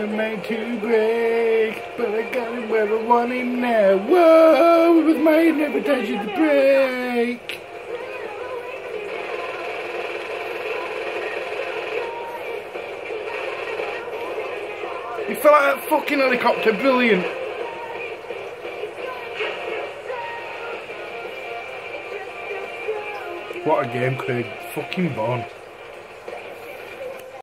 weren't made to break, but I got him where I want him now. Whoa, it was made never tells you to break. He fell out of that fucking helicopter, brilliant. What a game, Craig. Fucking born.